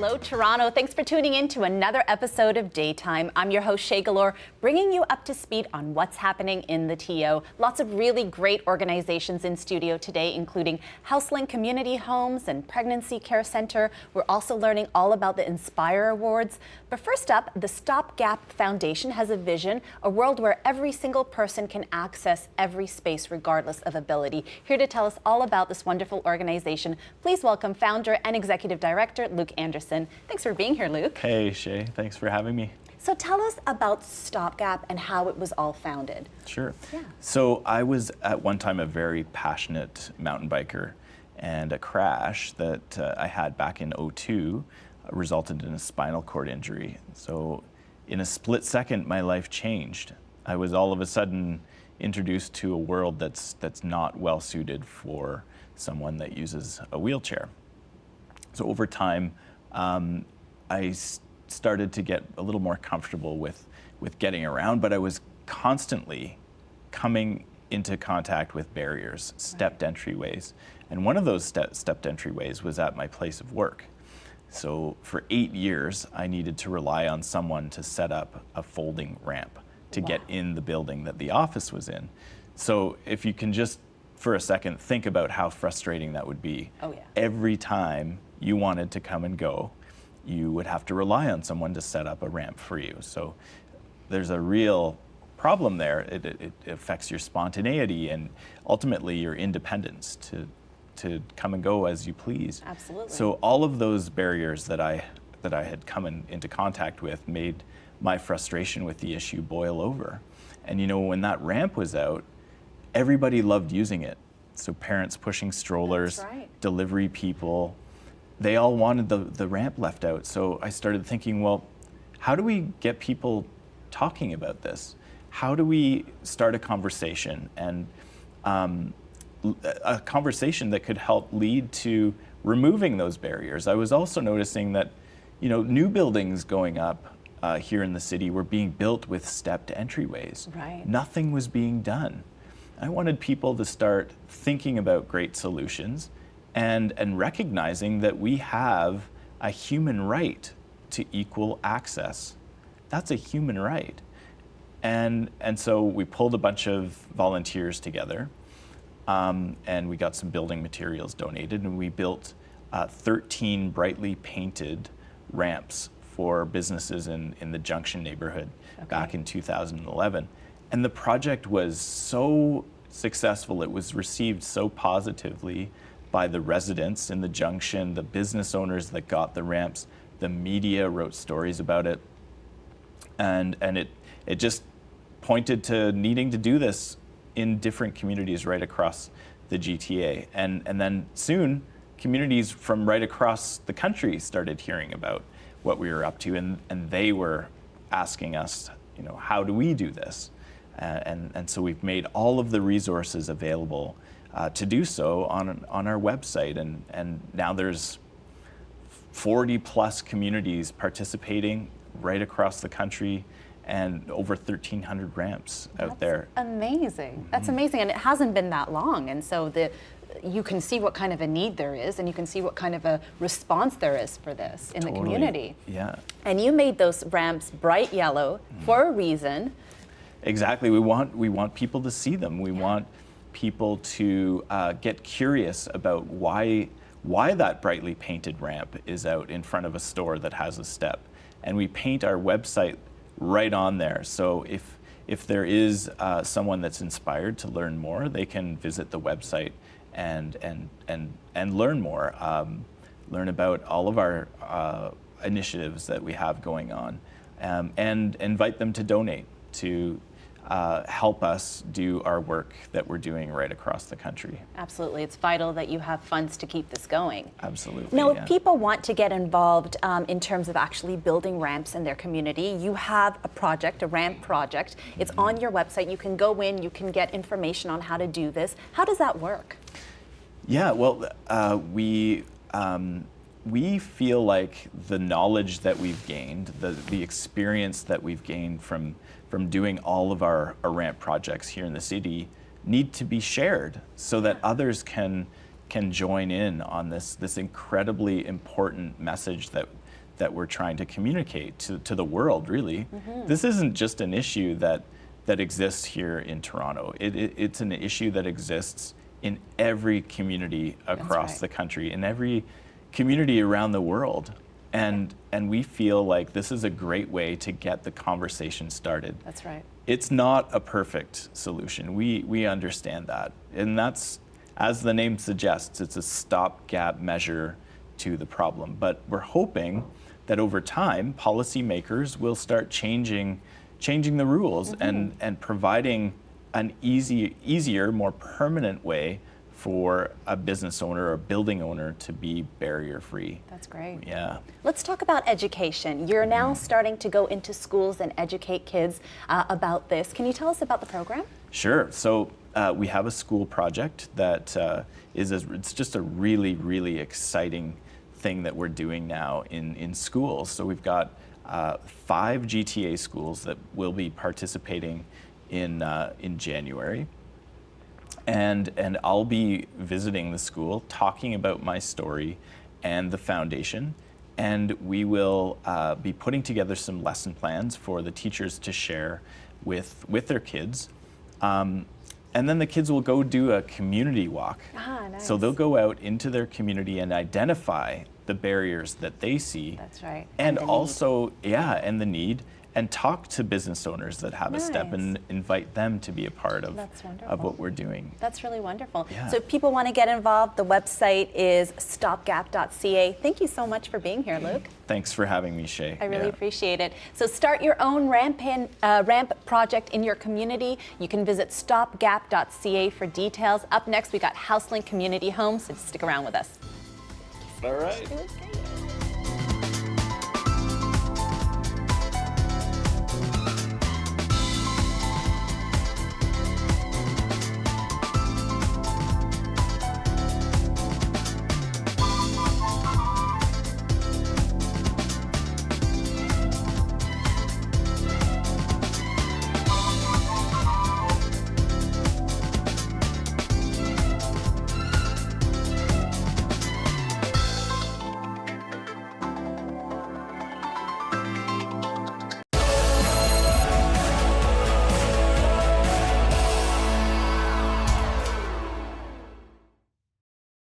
Hello, Toronto. Thanks for tuning in to another episode of Daytime. I'm your host, Shay Galor, bringing you up to speed on what's happening in the TO. Lots of really great organizations in studio today, including HouseLink Community Homes and Pregnancy Care Center. We're also learning all about the Inspire Awards. But first up, the StopGap Foundation has a vision, a world where every single person can access every space regardless of ability. Here to tell us all about this wonderful organization, please welcome founder and executive director, Luke Anderson. Thanks for being here, Luke. Hey, Shay. Thanks for having me. So tell us about StopGap and how it was all founded. Sure. Yeah. So I was at one time a very passionate mountain biker, and a crash that I had back in '02 resulted in a spinal cord injury. So in a split second, my life changed. I was all of a sudden introduced to a world that's not well suited for someone that uses a wheelchair. So over time, I started to get a little more comfortable with getting around, but I was constantly coming into contact with barriers, stepped entryways. And one of those stepped entryways was at my place of work. So for 8 years, I needed to rely on someone to set up a folding ramp to get in the building that the office was in. So if you can just, for a second, think about how frustrating that would be. Oh, yeah. Every time you wanted to come and go, you would have to rely on someone to set up a ramp for you. So there's a real problem there. It affects your spontaneity and ultimately your independence to come and go as you please. Absolutely. So all of those barriers that I had come into contact with made my frustration with the issue boil over. And you know, when that ramp was out, everybody loved using it. So parents pushing strollers, That's right. delivery people, they all wanted the ramp left out. So I started thinking, well, how do we get people talking about this? How do we start a conversation, and a conversation that could help lead to removing those barriers? I was also noticing that, you know, new buildings going up here in the city were being built with stepped entryways. Right. Nothing was being done. I wanted people to start thinking about great solutions and recognizing that we have a human right to equal access. That's a human right. And so we pulled a bunch of volunteers together, and we got some building materials donated, and we built 13 brightly painted ramps for businesses in the Junction neighborhood back in 2011. And the project was so successful, it was received so positively by the residents in the Junction, the business owners that got the ramps, the media wrote stories about it, and it just pointed to needing to do this in different communities right across the GTA. And then soon, communities from right across the country started hearing about what we were up to, and they were asking us, you know, how do we do this? And so we've made all of the resources available to do so on our website, and now there's 40 plus communities participating right across the country, and over 1,300 ramps out there. Amazing. Mm-hmm. That's amazing, and it hasn't been that long, and so you can see what kind of a need there is, and you can see what kind of a response there is for this in the community. Yeah. And you made those ramps bright yellow for a reason. Exactly. We want people to see them. We want people to get curious about why that brightly painted ramp is out in front of a store that has a step. And we paint our website right on there. So if there is someone that's inspired to learn more, they can visit the website and learn more. Learn about all of our initiatives that we have going on, and invite them to donate to help us do our work that we're doing right across the country. Absolutely. It's vital that you have funds to keep this going. Absolutely. Now, yeah. if people want to get involved in terms of actually building ramps in their community, you have a project, a ramp project. It's on your website. You can go in, you can get information on how to do this. How does that work? Yeah, well, we feel like the knowledge that we've gained, the experience that we've gained from doing all of our ramp projects here in the city need to be shared so that others can join in on this incredibly important message that we're trying to communicate to the world, really. This isn't just an issue that exists here in Toronto. It's an issue that exists in every community across the country, in every community around the world. And we feel like this is a great way to get the conversation started. That's right. It's not a perfect solution. We understand that. And that's, as the name suggests, it's a stopgap measure to the problem. But we're hoping that over time, policymakers will start changing the rules and providing an easier, more permanent way for a business owner or building owner to be barrier-free. That's great. Yeah. Let's talk about education. You're now starting to go into schools and educate kids about this. Can you tell us about the program? Sure. So we have a school project that it's just a really, really exciting thing that we're doing now in schools. So we've got 5 GTA schools that will be participating in January. And I'll be visiting the school, talking about my story and the foundation, and we will be putting together some lesson plans for the teachers to share with their kids. And then the kids will go do a community walk. Nice. So they'll go out into their community and identify the barriers that they see. That's right. And the also, and the need, and talk to business owners that have a step and invite them to be a part of what we're doing. That's really wonderful. Yeah. So if people want to get involved, the website is stopgap.ca. Thank you so much for being here, Luke. Thanks for having me, Shay. I really appreciate it. So start your own ramp project in your community. You can visit stopgap.ca for details. Up next, we got HouseLink Community Homes, so stick around with us. All right.